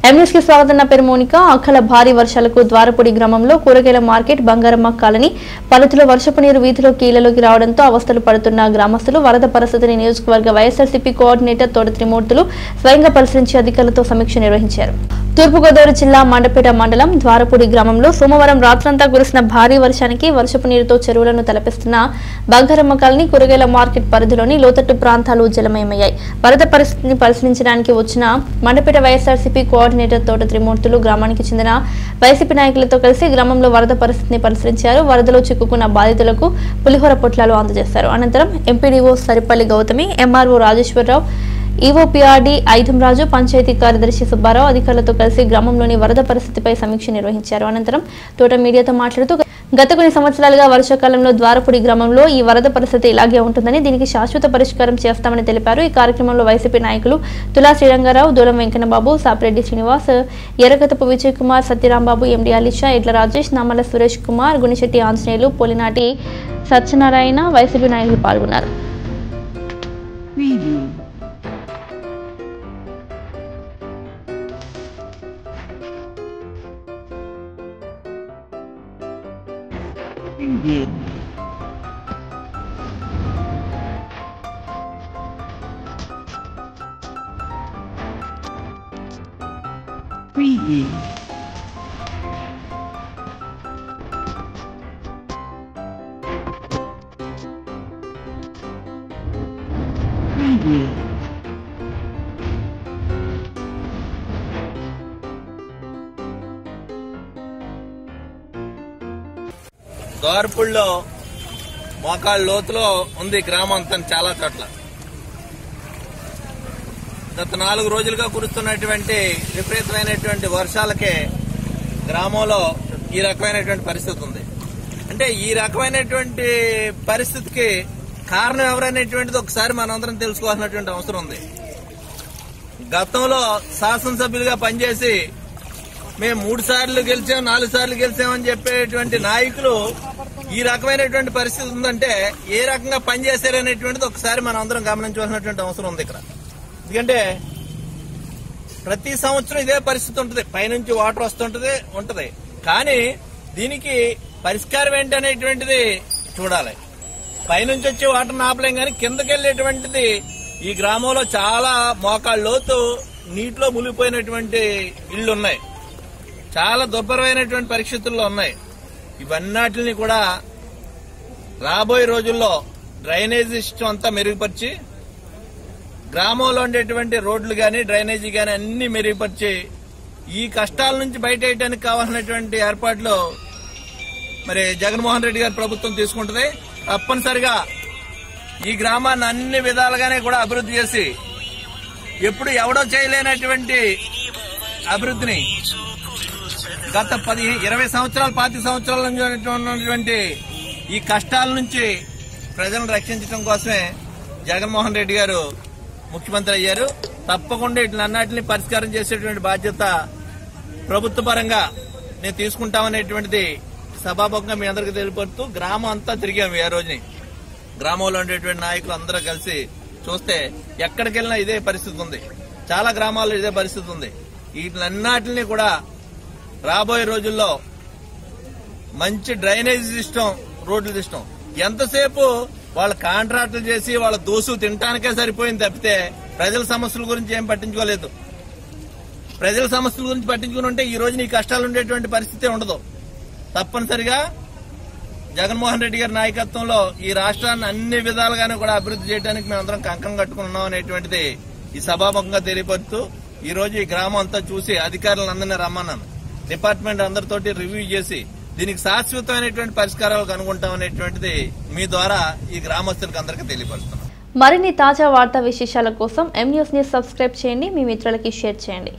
MS కి స్వాగతం. నా పేరు మోనిక. అఖల భారీ వర్షాలకు ద్వారపూడి గ్రామంలో కూరగాయల మార్కెట్ బంగారమ్మ కాలనీ పలుతులో వర్షపు నీరు వీధిలో కీలలోకి రావడంతో అవస్థలు పడుతున్న గ్రామస్తులు వరద పరిస్థితిని నియోజకవర్గ వైఎస్ఆర్సీపీ కోఆర్డినేటర్ తోట త్రిమూర్తులు స్వయంగా పరిశీలించి అధికారులతో సమీక్ష నిర్వహించారు. తూర్పుగోదావరి జిల్లా మండపేట మండలం ద్వారపూడి గ్రామంలో సోమవారం రాత్రంతా కురిసిన భారీ వర్షానికి వర్షపు నీరుతో చెరువులను తలపిస్తున్న బంగారమ్మ కాలనీ కూరగాయల మార్కెట్ పరిధిలోని లోతట్టు ప్రాంతాలు జలమయమయ్యాయి. వరద పరిస్థితిని పరిశీలించడానికి వచ్చిన మండపేట వైఎస్ఆర్సీపీ కోఆర్డినేటర్ తోట త్రిమూర్తులు గ్రామానికి చెందిన వైసీపీ నాయకులతో కలిసి గ్రామంలో వరద పరిస్థితిని పరిశీలించారు. వరదలో చిక్కుకున్న బాధితులకు పులిహోర పొట్లాలు అందజేశారు. అనంతరం MPDO Saripalli Gautami, MRO Rajeswararao, EOPRD Aidhamraju, panchayat కార్యదర్శి సుబ్బారావు అధికారులతో కలిసి గ్రామంలోని వరద పరిస్థితిపై సమీక్ష నిర్వహించారు. అనంతరం తోట మీడియాతో మాట్లాడుతూ గత కొన్ని సంవత్సరాలుగా వర్షాకాలంలో ద్వారపూడి గ్రామంలో ఈ వరద పరిస్థితి ఇలాగే ఉంటుందని, దీనికి శాశ్వత పరిష్కారం చేస్తామని తెలిపారు. ఈ కార్యక్రమంలో వైసీపీ నాయకులు తులా శ్రీరంగారావు, దూలం వెంకన్నబాబు, సాపిరెడ్డి శ్రీనివాస్, ఎర్రగతపు విజయ్ కుమార్, సత్యరాంబాబు, ఎండి అలీషా, ఎడ్ల రాజేష్, నామల సురేష్ కుమార్, గునిశెట్టి ఆంజనేయులు, పోలినాటి సత్యనారాయణ వైసీపీ నాయకులు పాల్గొన్నారు. ద్వారపూడిలో మోకాళ్ళ లోతులో ఉంది గ్రామం అంతా. చాలా చోట్ల గత 4 రోజులుగా కురుస్తున్నటువంటి విపరీతమైనటువంటి వర్షాలకే గ్రామంలో ఈ రకమైనటువంటి పరిస్థితి ఉంది. అంటే ఈ రకమైనటువంటి పరిస్థితికి కారణం ఎవరనేటువంటిది ఒకసారి మనందరం తెలుసుకోవాల్సినటువంటి అవసరం ఉంది. గతంలో శాసనసభ్యులుగా పనిచేసి మేము 3 సార్లు గెలిచాం, 4 సార్లు గెలిచామని చెప్పేటువంటి నాయకులు ఈ రకమైనటువంటి పరిస్థితి ఉందంటే ఏ రకంగా పనిచేశారనేటువంటిది ఒకసారి మనం అందరం గమనించవలసినటువంటి అవసరం ఉంది ఇక్కడ. ఎందుకంటే ప్రతి సంవత్సరం ఇదే పరిస్థితి ఉంటుంది, పైనుంచి వాటర్ ఉంటది. కానీ దీనికి పరిష్కారం ఏంటనేటువంటిది చూడాలి. పైనుంచి వచ్చే వాటర్ ఆపలేం, కానీ కిందకి వెళ్లేటువంటిది ఈ గ్రామంలో చాలా మోకాళ్ళ లోతు నీటిలో మునిగిపోయినటువంటి ఇళ్లున్నాయి. చాలా దుర్భరమైనటువంటి పరిస్థితుల్లో ఉన్నాయి. ఇవన్నిటిని కూడా రాబోయే రోజుల్లో డ్రైనేజీ సిస్టమ్ అంతా మెరుగుపరిచి గ్రామంలో ఉండేటువంటి రోడ్లు గాని డ్రైనేజీ గాని అన్ని మెరుగుపరిచి ఈ కష్టాల నుంచి బయటేయడానికి కావాల్సినటువంటి ఏర్పాట్లు మరి జగన్మోహన్ రెడ్డి గారి ప్రభుత్వం తీసుకుంటుంది. తప్పనిసరిగా ఈ గ్రామాన్ని అన్ని విధాలుగానే కూడా అభివృద్ధి చేసి ఎప్పుడు ఎవడో చేయలేనటువంటి అభివృద్ధిని గత 20 సంవత్సరాలు 25 సంవత్సరాల నుంచి ఉన్నటువంటి ఈ కష్టాల నుంచి ప్రజలను రక్షించడం కోసమే జగన్మోహన్ రెడ్డి గారు ముఖ్యమంత్రి అయ్యారు. తప్పకుండా వీటినన్నిటిని పరిష్కారం చేసేటువంటి బాధ్యత ప్రభుత్వ పరంగా నేను తీసుకుంటామనేటువంటిది సభాముఖంగా మీ అందరికీ తెలియపడుతూ గ్రామం అంతా తిరిగాము. ఆ రోజుని గ్రామంలో ఉండేటువంటి నాయకులు అందరూ కలిసి చూస్తే ఎక్కడికి వెళ్ళినా ఇదే పరిస్థితి ఉంది. చాలా గ్రామాల్లో ఇదే పరిస్థితి ఉంది. వీటినన్నిటిని కూడా రాబోయే రోజుల్లో మంచి డ్రైనేజీ సిస్టమ్, రోడ్ల సిస్టమ్, ఎంతసేపు వాళ్ళ కాంట్రాక్టులు చేసి వాళ్ళ దోసు తినటానికే సరిపోయింది తప్పితే ప్రజల సమస్యల గురించి ఏం పట్టించుకోలేదు. ప్రజల సమస్యల గురించి పట్టించుకుని ఉంటే ఈ రోజు ఈ కష్టాలు ఉండేటువంటి పరిస్థితి ఉండదు. తప్పనిసరిగా జగన్మోహన్ రెడ్డి గారి నాయకత్వంలో ఈ రాష్ట్రాన్ని అన్ని విధాలుగానే కూడా అభివృద్ధి చేయడానికి మేమందరం కంకణం కట్టుకున్నాం అనేటువంటిది ఈ సభాముఖంగా తెలియపరుస్తూ ఈ రోజు ఈ గ్రామం అంతా చూసి అధికారులందరినీ రమ్మన్నాను. డిపార్ట్మెంట్ అందరితోటి రివ్యూ చేసి దీనికి శాశ్వతమైనటువంటి పరిష్కారాలు కనుగొంటామనేటువంటిది మీ ద్వారా ఈ గ్రామస్తులకు అందరికీ తెలియపరుస్తున్నాం. మరిన్ని తాజా వార్తా విశేషాల కోసం ఎంన్యూస్ ని సబ్స్క్రైబ్ చేయండి, మీ మిత్రులకి షేర్ చేయండి.